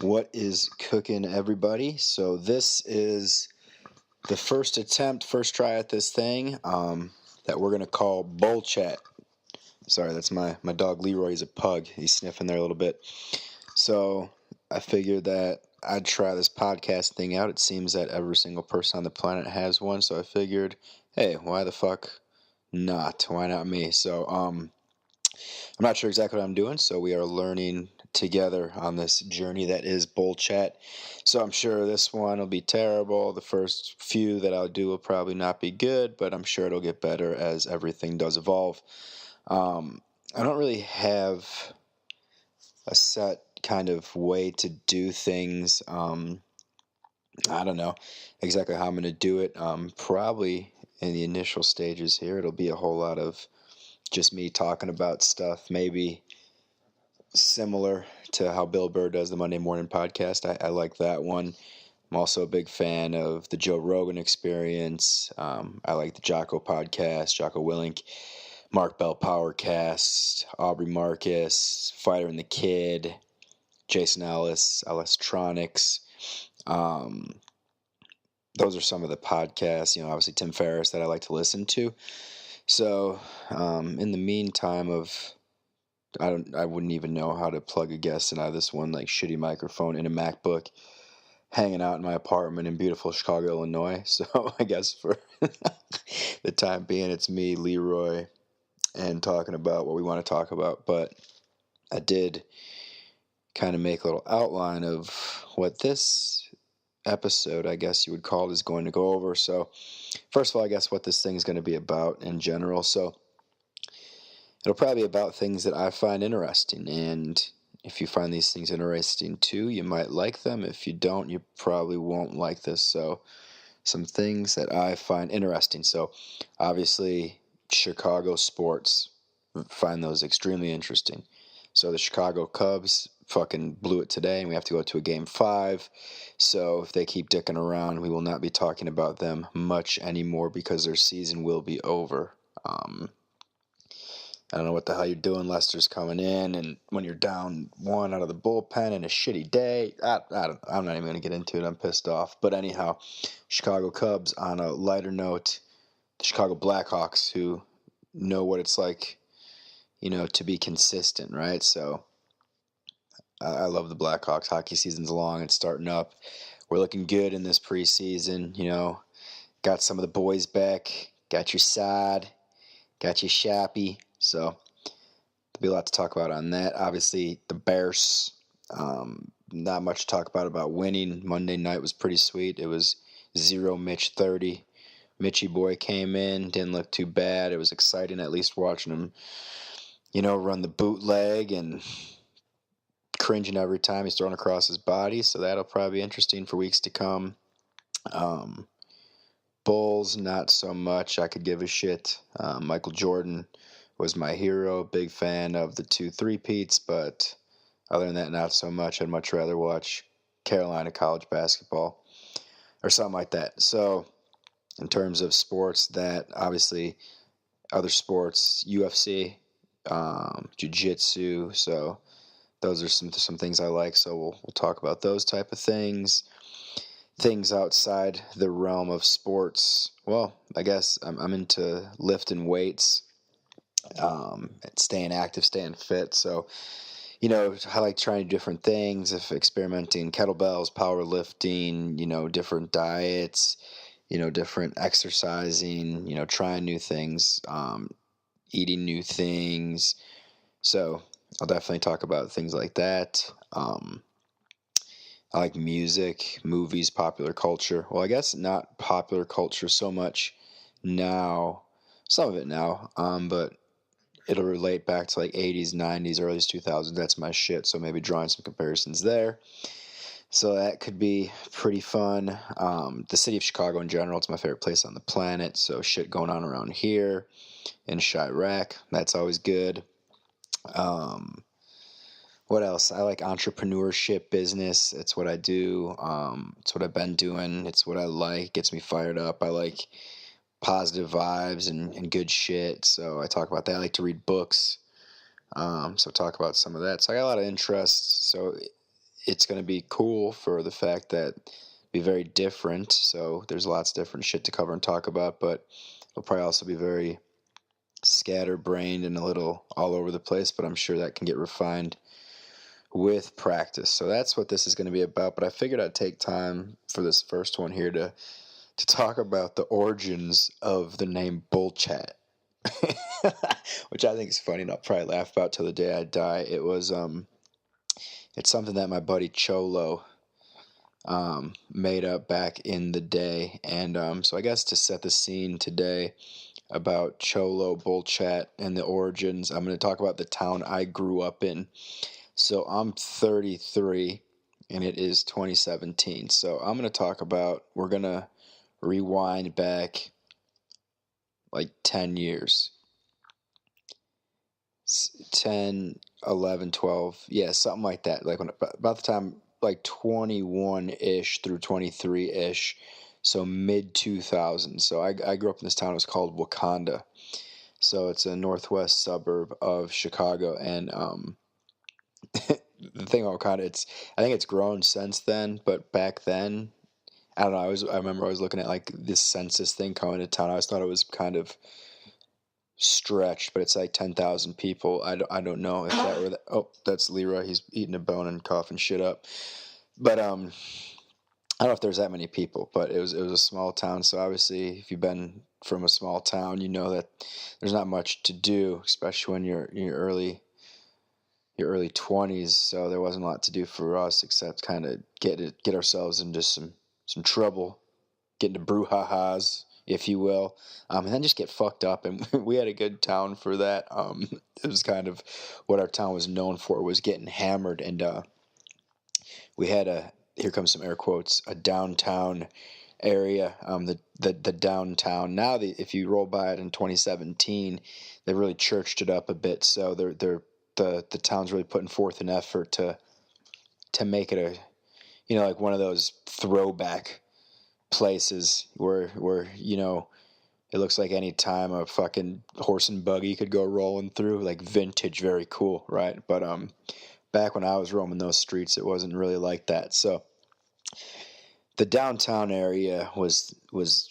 What is cooking, everybody? So this is the first try at this thing that we're going to call Bullchat. Sorry, that's my dog Leroy. He's a pug. He's sniffing there a little bit. So I figured that I'd try this podcast thing out. It seems that every single person on the planet has one. So I figured, hey, why the fuck not? Why not me? So I'm not sure exactly what I'm doing. So we are learning together on this journey that is Bullchat. So I'm sure this one will be terrible. The first few that I'll do will probably not be good, but I'm sure it'll get better as everything does evolve. I don't really have a set kind of way to do things. I don't know exactly how I'm going to do it. Probably in the initial stages here, it'll be a whole lot of just me talking about stuff, maybe similar to how Bill Burr does the Monday Morning Podcast. I like that one. I'm also a big fan of the Joe Rogan Experience. I like the Jocko Podcast, Jocko Willink, Mark Bell Powercast, Aubrey Marcus, Fighter and the Kid, Jason Ellis, Ellistronics. Those are some of the podcasts, obviously Tim Ferriss that I like to listen to. So, in the meantime I wouldn't even know how to plug a guest in. I have this one like shitty microphone in a MacBook hanging out in my apartment in beautiful Chicago, Illinois. So I guess for the time being, it's me, Leroy, and talking about what we want to talk about. But I did kind of make a little outline of what this episode, I guess you would call it, is going to go over. So first of all, I guess what this thing is going to be about in general. So it'll probably be about things that I find interesting, and if you find these things interesting too, you might like them. If you don't, you probably won't like this. So some things that I find interesting. So obviously Chicago sports, find those extremely interesting. So the Chicago Cubs fucking blew it today, and we have to go to a game 5. So if they keep dicking around, we will not be talking about them much anymore because their season will be over. I don't know what the hell you're doing. Lester's coming in, and when you're down 1 out of the bullpen in a shitty day, I'm not even going to get into it. I'm pissed off. But anyhow, Chicago Cubs, on a lighter note, the Chicago Blackhawks, who know what it's like, to be consistent, right? So I love the Blackhawks. Hockey season's long. It's starting up. We're looking good in this preseason. Got some of the boys back. Got your Sod. Got your Shappy. So there'll be a lot to talk about on that. Obviously, the Bears, not much to talk about winning. Monday night was pretty sweet. It was 0 Mitch 30. Mitchie boy came in, didn't look too bad. It was exciting at least watching him, run the bootleg and cringing every time he's thrown across his body. So that'll probably be interesting for weeks to come. Bulls, not so much. I could give a shit. Michael Jordan was my hero. Big fan of the 2 3-peats, but other than that, not so much. I'd much rather watch Carolina college basketball or something like that. So in terms of sports, that obviously other sports, UFC, jiu-jitsu. So those are some things I like. So we'll talk about those type of things. Things outside the realm of sports. Well, I guess I'm into lifting weights, staying active, staying fit. So, I like trying different things, if experimenting kettlebells, powerlifting, different diets, different exercising, trying new things, eating new things. So I'll definitely talk about things like that. I like music, movies, popular culture. Well, I guess not popular culture so much now, some of it now, but it'll relate back to like 80s, 90s, early 2000s. That's my shit, so maybe drawing some comparisons there. So that could be pretty fun. The city of Chicago in general, it's my favorite place on the planet, so shit going on around here in Chirac, that's always good. What else? I like entrepreneurship, business. It's what I do. It's what I've been doing. It's what I like. Gets me fired up. I like positive vibes and good shit. So I talk about that. I like to read books. So talk about some of that. So I got a lot of interests. So it's going to be cool for the fact that it'll be very different. So there's lots of different shit to cover and talk about, but it'll probably also be very scatterbrained and a little all over the place, but I'm sure that can get refined with practice. So that's what this is going to be about. But I figured I'd take time for this first one here to talk about the origins of the name Bullchat. Which I think is funny and I'll probably laugh about till the day I die. It's something that my buddy Cholo made up back in the day. And so I guess to set the scene today about Cholo, Bullchat, and the origins, I'm going to talk about the town I grew up in. So I'm 33 and it is 2017. So I'm going to talk about, we're going to rewind back like 10 years. 10, 11, 12, yeah, something like that. Like when about the time like 21-ish through 23-ish, so mid 2000s. So I grew up in this town. It was called Wakanda. So it's a northwest suburb of Chicago, and the thing about Wakanda, I think it's grown since then, but back then, I don't know. I remember I was looking at like this census thing coming to town. I always thought it was kind of stretched, but it's like 10,000 people. I don't know if that were oh, that's Leroy. He's eating a bone and coughing shit up. But I don't know if there's that many people, but it was a small town. So obviously, if you've been from a small town, you know that there's not much to do, especially when you're in your early 20s. So there wasn't a lot to do for us except kind of get ourselves into some trouble, get into brouhahas, if you will, and then just get fucked up. And we had a good town for that. It was kind of what our town was known for, was getting hammered. And we had here comes some air quotes, a downtown area, the downtown. Now, if you roll by it in 2017, they really churched it up a bit. So the town's really putting forth an effort to make it like one of those throwback places where it looks like any time a fucking horse and buggy could go rolling through, like vintage, very cool, right? But back when I was roaming those streets, it wasn't really like that. So the downtown area was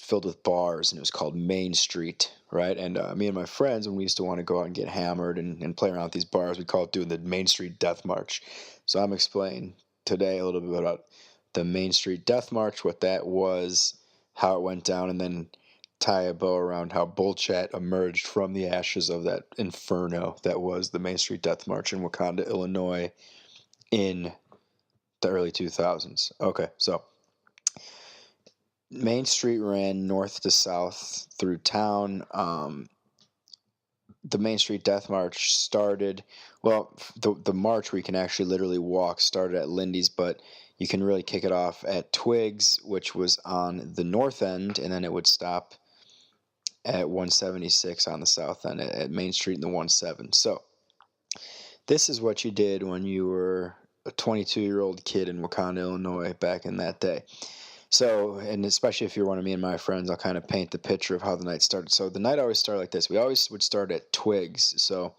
filled with bars, and it was called Main Street, right? And me and my friends, when we used to want to go out and get hammered and play around with these bars, we called it doing the Main Street Death March. So I'm explaining today a little bit about the Main Street Death March, what that was, how it went down, and then tie a bow around how Bullchat emerged from the ashes of that inferno that was the Main Street Death March in Wakanda, Illinois in the early 2000s. Okay, so Main Street ran north to south through town. The Main Street Death March started, well, the march where you can actually literally walk started at Lindy's, but you can really kick it off at Twiggs, which was on the north end, and then it would stop at 176 on the south end at Main Street in the 17. So this is what you did when you were a 22-year-old kid in Wakanda, Illinois back in that day. So, and especially if you're one of me and my friends, I'll kind of paint the picture of how the night started. So the night always started like this. We always would start at Twiggs. So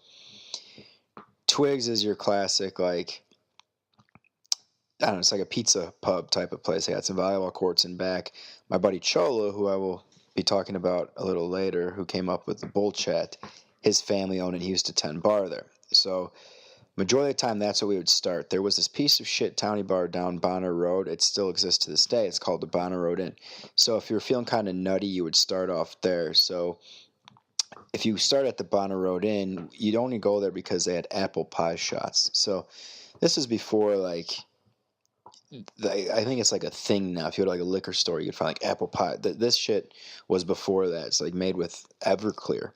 Twiggs is your classic, like, I don't know, it's like a pizza pub type of place. They had some volleyball courts in back. My buddy Cholo, who I will be talking about a little later, who came up with the Bullchat, his family owned it. He used to tend bar there. So majority of the time, that's where we would start. There was this piece of shit towny bar down Bonner Road. It still exists to this day. It's called the Bonner Road Inn. So if you're feeling kind of nutty, you would start off there. So if you start at the Bonner Road Inn, you'd only go there because they had apple pie shots. So this is before, like, I think it's like a thing now. If you go to like a liquor store, you could find like apple pie. This shit was before that. It's like made with Everclear.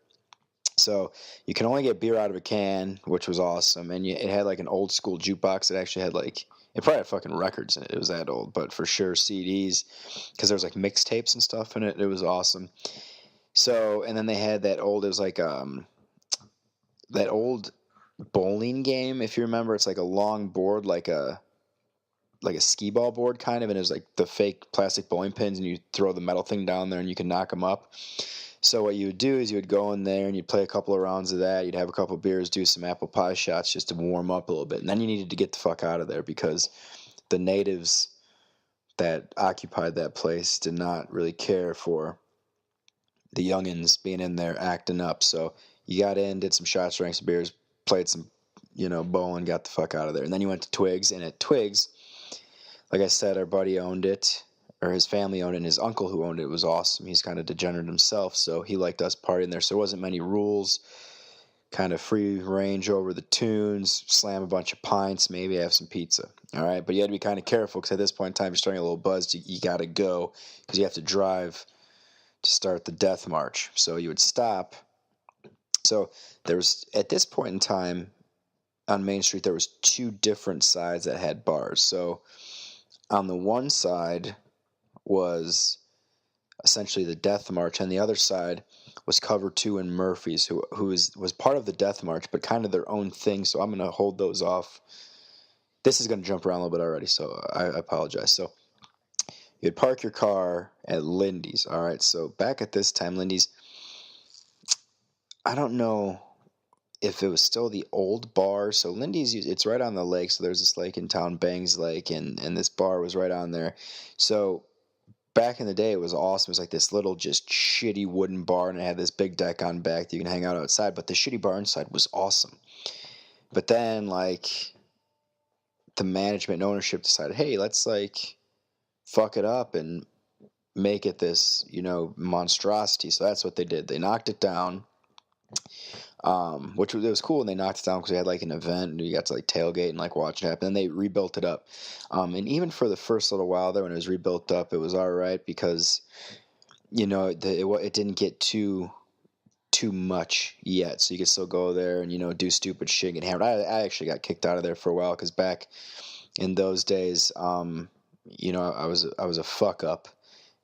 So you can only get beer out of a can, which was awesome. And it had like an old school jukebox. It actually had like, it probably had fucking records in it. It was that old, but for sure CDs, because there was like mixtapes and stuff in it. It was awesome. So, and then they had that old, it was like that old bowling game, if you remember. It's like a long board, like a skee ball board kind of, and it was like the fake plastic bowling pins, and you throw the metal thing down there and you can knock them up. So what you would do is you would go in there and you'd play a couple of rounds of that. You'd have a couple of beers, do some apple pie shots just to warm up a little bit. And then you needed to get the fuck out of there because the natives that occupied that place did not really care for the youngins being in there acting up. So you got in, did some shots, drank some beers, played some, bowling, got the fuck out of there. And then you went to Twigs, and at Twigs, like I said, our buddy owned it, or his family owned it, and his uncle who owned it was awesome. He's kind of degenerate himself, so he liked us partying there. So there wasn't many rules, kind of free range over the tunes, slam a bunch of pints, maybe have some pizza. All right, but you had to be kind of careful because at this point in time, you're starting a little buzzed. You got to go because you have to drive to start the death march. So you would stop. So there was, at this point in time, on Main Street, there was two different sides that had bars. So on the one side was essentially the Death March, and the other side was Cover 2 and Murphy's, who was part of the Death March, but kind of their own thing, so I'm going to hold those off. This is going to jump around a little bit already, so I apologize. So you'd park your car at Lindy's, all right? So back at this time, Lindy's, I don't know if it was still the old bar. So Lindy's, it's right on the lake, so there's this lake in town, Bangs Lake, and this bar was right on there. So back in the day, it was awesome. It was like this little just shitty wooden bar, and it had this big deck on back that you can hang out outside, but the shitty bar inside was awesome. But then, like, the management and ownership decided, hey, let's, like, fuck it up and make it this, monstrosity. So that's what they did. They knocked it down, which was cool, and they knocked it down because they had, like, an event, and you got to, like, tailgate and, like, watch it happen. And they rebuilt it up. And even for the first little while there, when it was rebuilt up, it was all right because, it didn't get too much yet. So you could still go there and, do stupid shit and get hammered. I actually got kicked out of there for a while because back in those days, I was a fuck up,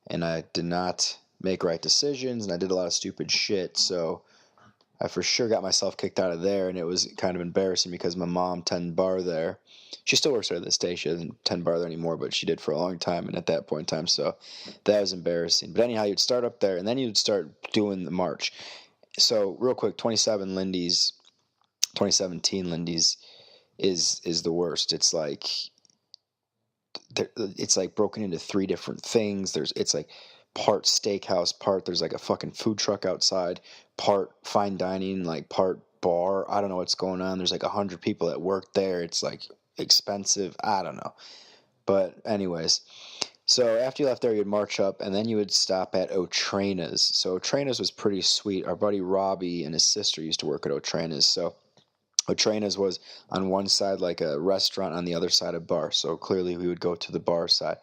and I did not make right decisions, and I did a lot of stupid shit. So I for sure got myself kicked out of there, and it was kind of embarrassing because my mom tended bar there. She still works there to this day. She doesn't tend bar there anymore, but she did for a long time, and at that point in time, so that was embarrassing. But anyhow, you'd start up there, and then you'd start doing the march. So real quick, 2017 Lindy's is the worst. It's like broken into three different things. It's like part steakhouse, part there's like a fucking food truck outside, part fine dining, like part bar. I don't know what's going on. There's like 100 people that work there. It's like expensive. I don't know. But anyways, so after you left there, you'd march up, and then you would stop at O'Traina's. So O'Traina's was pretty sweet. Our buddy Robbie and his sister used to work at O'Traina's. So O'Traina's was on one side like a restaurant, on the other side a bar. So clearly we would go to the bar side.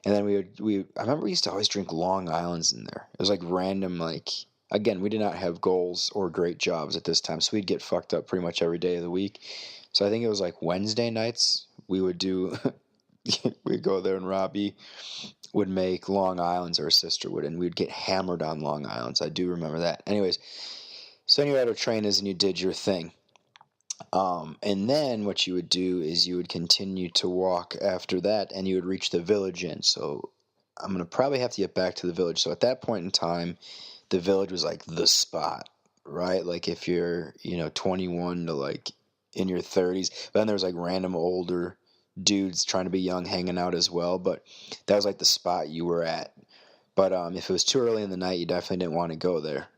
And then I remember we used to always drink Long Islands in there. It was like random, like, again, we did not have goals or great jobs at this time, so we'd get fucked up pretty much every day of the week. So I think it was like Wednesday nights we would do, we'd go there, and Robbie would make Long Islands, or his sister would, and we'd get hammered on Long Islands. I do remember that. Anyways, so anyway, at O'Traina's, and you did your thing. And then what you would do is you would continue to walk after that, and you would reach the Village Inn. So I'm going to probably have to get back to the Village. So at that point in time, the Village was like the spot, right? Like if you're, 21 to like in your 30s, but then there was like random older dudes trying to be young hanging out as well. But that was like the spot you were at. But if it was too early in the night, you definitely didn't want to go there.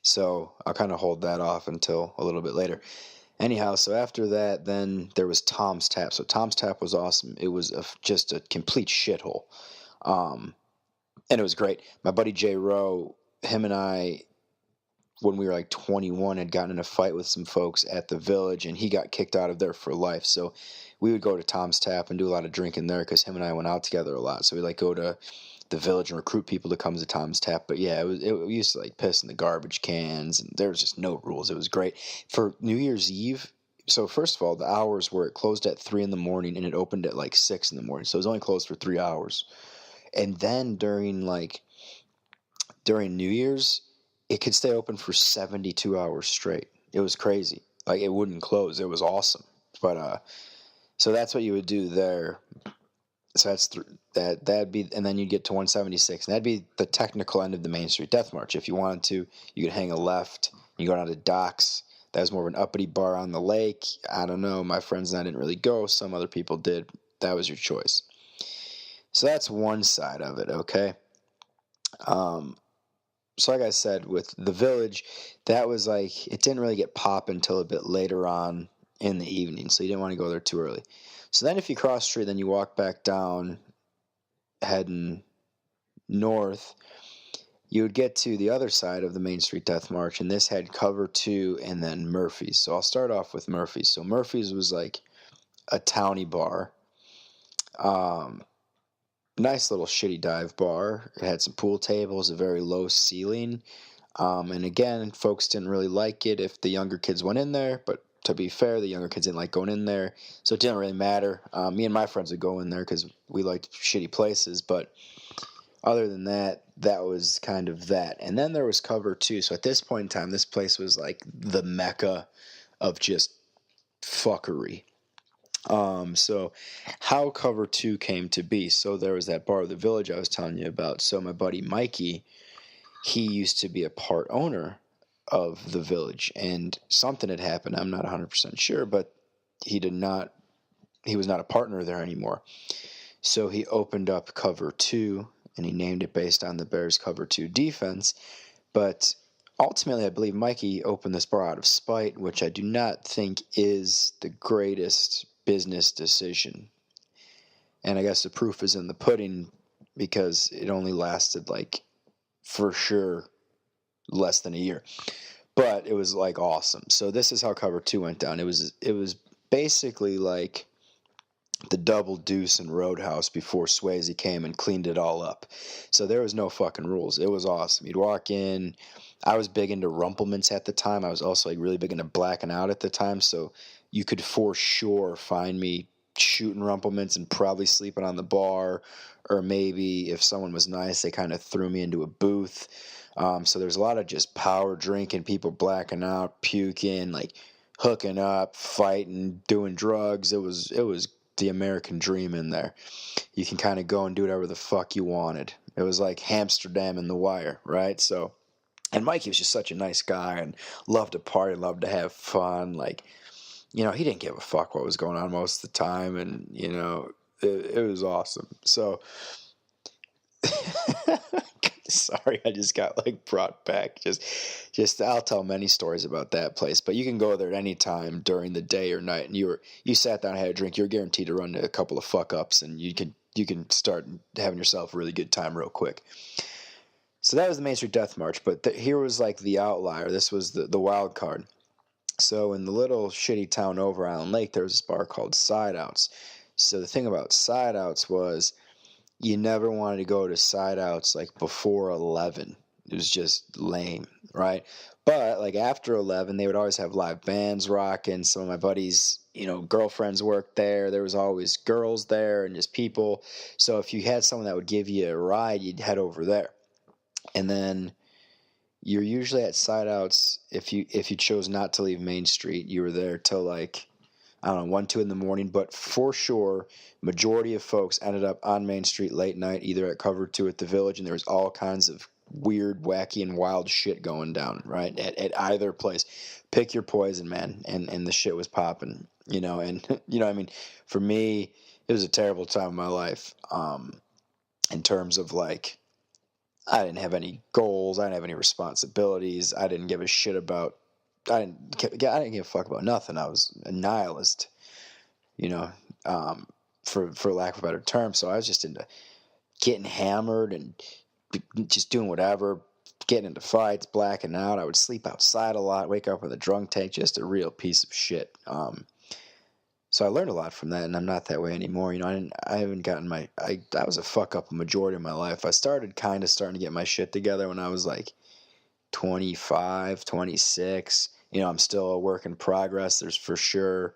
So I'll kind of hold that off until a little bit later. Anyhow, so after that, then there was Tom's Tap. So Tom's Tap was awesome. It was just a complete shithole. And it was great. My buddy Jay Rowe, him and I, when we were like 21, had gotten in a fight with some folks at the Village, and he got kicked out of there for life. So we would go to Tom's Tap and do a lot of drinking there because him and I went out together a lot. So we like go to the Village and recruit people to come to Tom's Tap. But yeah, we used to like piss in the garbage cans, and there was just no rules. It was great. For New Year's Eve, so first of all, the hours were, it closed at 3 in the morning and it opened at like 6 in the morning. So it was only closed for 3 hours. And then during New Year's, it could stay open for 72 hours straight. It was crazy. Like, it wouldn't close. It was awesome. But so that's what you would do there. So that'd be, and then you'd get to 176, and that'd be the technical end of the Main Street Death March. If you wanted to, you could hang a left. You go down to Docks. That was more of an uppity bar on the lake. I don't know. My friends and I didn't really go. Some other people did. That was your choice. So that's one side of it, okay? So like I said, with the Village, that was like, it didn't really get popping until a bit later on in the evening, so you didn't want to go there too early. So then if you cross the street, then you walk back down, heading north, you would get to the other side of the Main Street Death March, and this had Cover 2 and then Murphy's. So I'll start off with Murphy's. So Murphy's was like a towny bar. Nice little shitty dive bar. It had some pool tables, a very low ceiling. And again, folks didn't really like it if the younger kids went in there, but to be fair, the younger kids didn't like going in there, so it didn't really matter. Me and my friends would go in there because we liked shitty places, but other than that, that was kind of that. And then there was Cover 2. So at this point in time, this place was like the mecca of just fuckery. So how Cover 2 came to be. So there was that bar, the Village, I was telling you about. So my buddy Mikey, he used to be a part owner of the Village, and something had happened. I'm not 100% sure, but he was not a partner there anymore. So he opened up Cover 2, and he named it based on the Bears' Cover 2 defense. But ultimately, I believe Mikey opened this bar out of spite, which I do not think is the greatest business decision. And I guess the proof is in the pudding, because it only lasted, like, for sure, less than a year. But it was, like, awesome. So this is how Cover 2 went down. It was basically like the Double Deuce and Roadhouse before Swayze came and cleaned it all up. So there was no fucking rules. It was awesome. You'd walk in. I was big into Rumplemints at the time. I was also like really big into Blacking Out at the time. So you could for sure find me shooting Rumplemints and probably sleeping on the bar. Or maybe if someone was nice, they kind of threw me into a booth. So there's a lot of just power drinking, people blacking out, puking, like hooking up, fighting, doing drugs. It was the American dream in there. You can kind of go and do whatever the fuck you wanted. It was like Hamsterdam and The Wire, right? So, and Mikey was just such a nice guy and loved to party, loved to have fun. Like, he didn't give a fuck what was going on most of the time, and it was awesome. So sorry, I just got like brought back. Just I'll tell many stories about that place, but you can go there at any time during the day or night, and you sat down and had a drink, you're guaranteed to run into a couple of fuck ups, and you can start having yourself a really good time real quick. So that was the Main Street Death March, but here was like the outlier. This was the wild card. So in the little shitty town over Island Lake, there was this bar called Side Outs. So the thing about Side Outs was, you never wanted to go to Side Outs like before 11. It was just lame, right? But like after 11, they would always have live bands rocking. Some of my buddies, girlfriends worked there. There was always girls there and just people. So if you had someone that would give you a ride, you'd head over there. And then you're usually at Side Outs, if you chose not to leave Main Street, you were there till like, I don't know, 1, 2 in the morning. But for sure, majority of folks ended up on Main Street late night, either at Cover 2 at the Village, and there was all kinds of weird, wacky, and wild shit going down, right? At either place. Pick your poison, man. And the shit was popping, and, I mean, for me, it was a terrible time of my life, in terms of, like, I didn't have any goals. I didn't have any responsibilities. I didn't give a shit about, I didn't give a fuck about nothing. I was a nihilist, for lack of a better term. So I was just into getting hammered and just doing whatever, getting into fights, blacking out. I would sleep outside a lot, wake up with a drunk tank, just a real piece of shit. So I learned a lot from that, and I'm not that way anymore. I haven't gotten I was a fuck up a majority of my life. I starting to get my shit together when I was like 25, 26. I'm still a work in progress. There's for sure,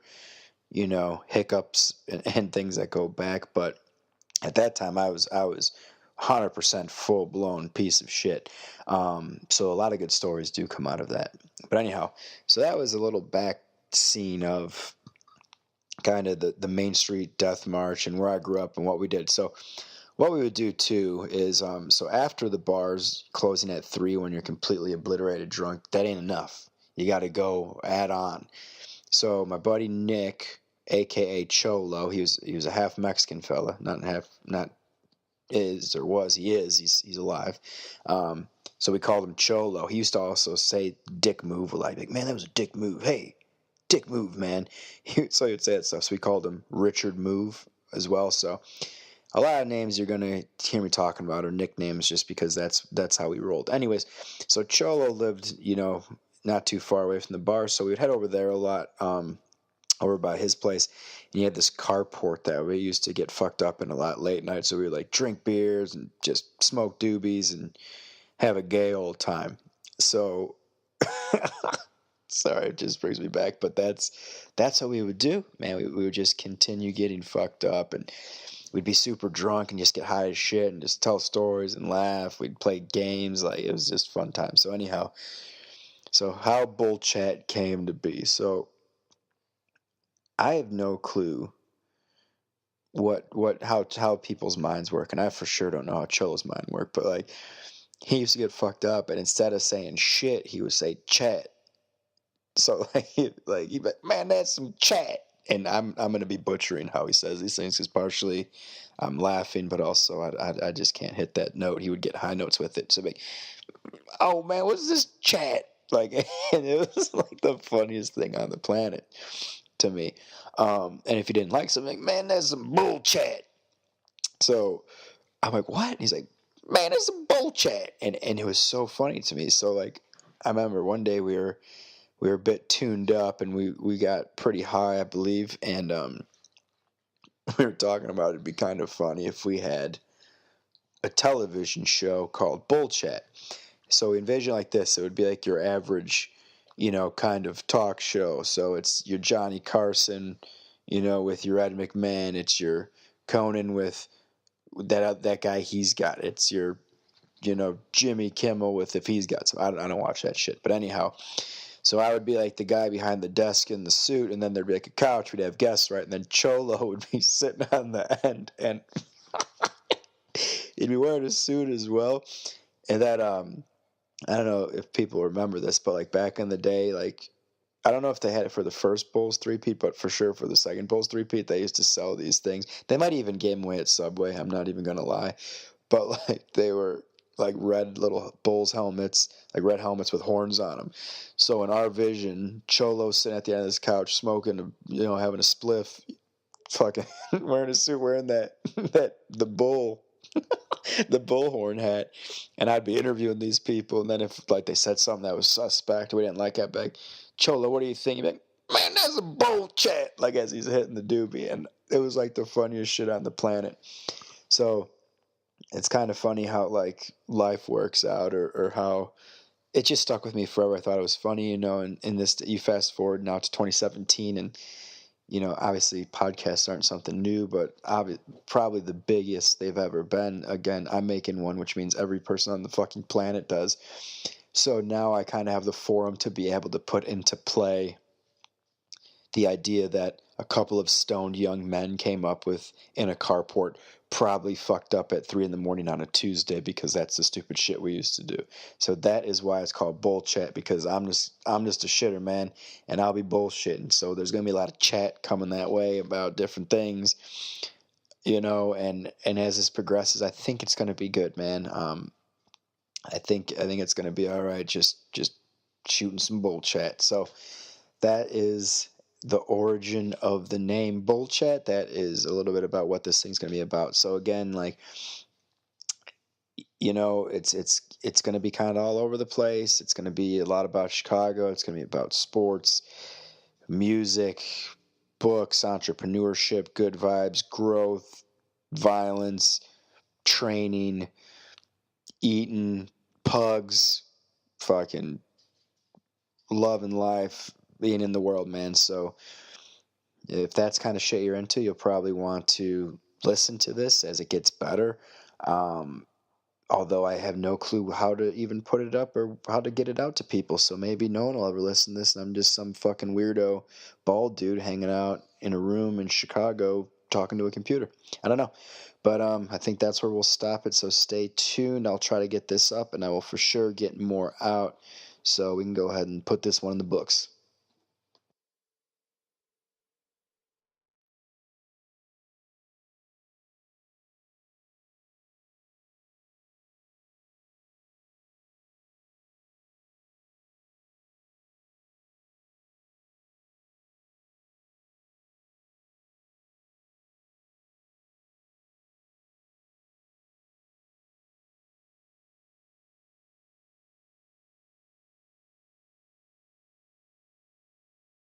hiccups and things that go back. But at that time, I was 100% full blown piece of shit. So a lot of good stories do come out of that. But anyhow, so that was a little back scene of kind of the Main Street Death March and where I grew up and what we did. So what we would do too is, so after the bars closing at 3 when you're completely obliterated drunk, that ain't enough. You got to go add on. So my buddy Nick, aka Cholo, he was a half Mexican fella, not is or was, he is, he's alive. So we called him Cholo. He used to also say dick move, like, man, that was a dick move. Hey, dick move, man. So he would say that stuff. So we called him Richard Move as well. So a lot of names you're gonna hear me talking about are nicknames, just because that's how we rolled. Anyways, so Cholo lived, not too far away from the bar, so we would head over there a lot, over by his place. And he had this carport that we used to get fucked up in a lot late night. So we would like drink beers and just smoke doobies and have a gay old time. So sorry, it just brings me back, but that's what we would do, man. We would just continue getting fucked up, and we'd be super drunk and just get high as shit and just tell stories and laugh. We'd play games. Like, it was just fun time. So anyhow, so how Bullchat came to be. So I have no clue how people's minds work, and I for sure don't know how Cholo's mind worked. But like, he used to get fucked up, and instead of saying shit, he would say chat. So he'd be like, man, that's some chat. And I'm gonna be butchering how he says these things, because partially I'm laughing, but also I just can't hit that note. He would get high notes with it. So like, oh man, what's this chat? Like, and it was like the funniest thing on the planet to me. And if he didn't like something, man, that's some bullchat. So I'm like, what? And he's like, man, that's some bullchat. And it was so funny to me. So like, I remember one day we were a bit tuned up, and we got pretty high, I believe, and we were talking about it'd be kind of funny if we had a television show called Bullchat. So we envision like this: it would be like your average, kind of talk show. So it's your Johnny Carson, with your Ed McMahon. It's your Conan with that guy he's got. It's your, Jimmy Kimmel with, if he's got some. I don't watch that shit, but anyhow. So I would be like the guy behind the desk in the suit, and then there'd be like a couch. We'd have guests, right? And then Cholo would be sitting on the end, and he'd be wearing a suit as well. And that I don't know if people remember this, but like back in the day, like, I don't know if they had it for the first Bulls three-peat, but for sure for the second Bulls three-peat, they used to sell these things. They might even give them away at Subway. I'm not even gonna lie, but like, they were like red little Bulls helmets, like red helmets with horns on them. So in our vision, Cholo's sitting at the end of this couch, smoking, having a spliff, fucking wearing a suit, wearing the bull, the bullhorn hat, and I'd be interviewing these people. And then if like they said something that was suspect, we didn't like that, back, Cholo, what do you think? You'd be like, man, that's a bullchat. Like, as he's hitting the doobie, and it was like the funniest shit on the planet. So it's kind of funny how like life works out, or how it just stuck with me forever. I thought it was funny, and in this, you fast forward now to 2017, and obviously podcasts aren't something new, but probably the biggest they've ever been. Again, I'm making one, which means every person on the fucking planet does. So now I kind of have the forum to be able to put into play the idea that a couple of stoned young men came up with in a carport, probably fucked up at 3 a.m. on a Tuesday, because that's the stupid shit we used to do. So that is why it's called Bullchat, because I'm just a shitter, man, and I'll be bullshitting. So there's gonna be a lot of chat coming that way about different things, and as this progresses, I think it's gonna be good, man. I think it's gonna be all right. Just shooting some Bullchat. So that is the origin of the name Bullchat. That is a little bit about what this thing's going to be about. So again, like, it's going to be kind of all over the place. It's going to be a lot about Chicago. It's going to be about sports, music, books, entrepreneurship, good vibes, growth, violence, training, eating, pugs, fucking loving life, being in the world, man. So if that's kind of shit you're into, you'll probably want to listen to this as it gets better. Although I have no clue how to even put it up or how to get it out to people. So maybe no one will ever listen to this, and I'm just some fucking weirdo bald dude hanging out in a room in Chicago talking to a computer. I don't know. But I think that's where we'll stop it. So stay tuned. I'll try to get this up, and I will for sure get more out So we can go ahead and put this one in the books.